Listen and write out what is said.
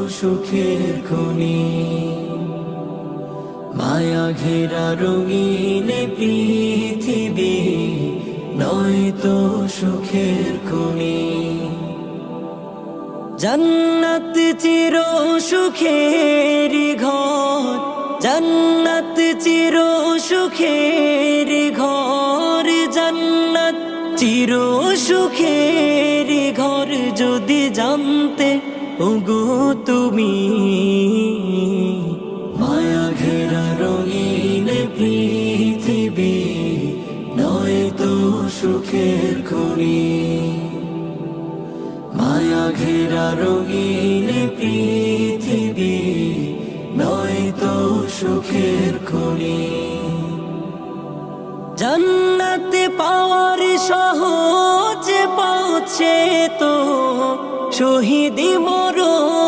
সুখের খনি। মায়া ঘেরা রঙিন পৃথিবী নয়তো সুখের খনি। জান্নাত চির সুখের ঘর, জান্নাত চির সুখের ঘর, জান্নাত চির সুখের ঘর। যদি জানতে ওগো তুমি, মায়া ঘেরা রঙিন পৃথিবী নয়তো সুখের খনি। মায়া ঘেরা রঙিন পৃথিবী নয়তো সুখের খনি। জান্নাত পাওয়ার সহজ পথে তো শহীদ মরণ।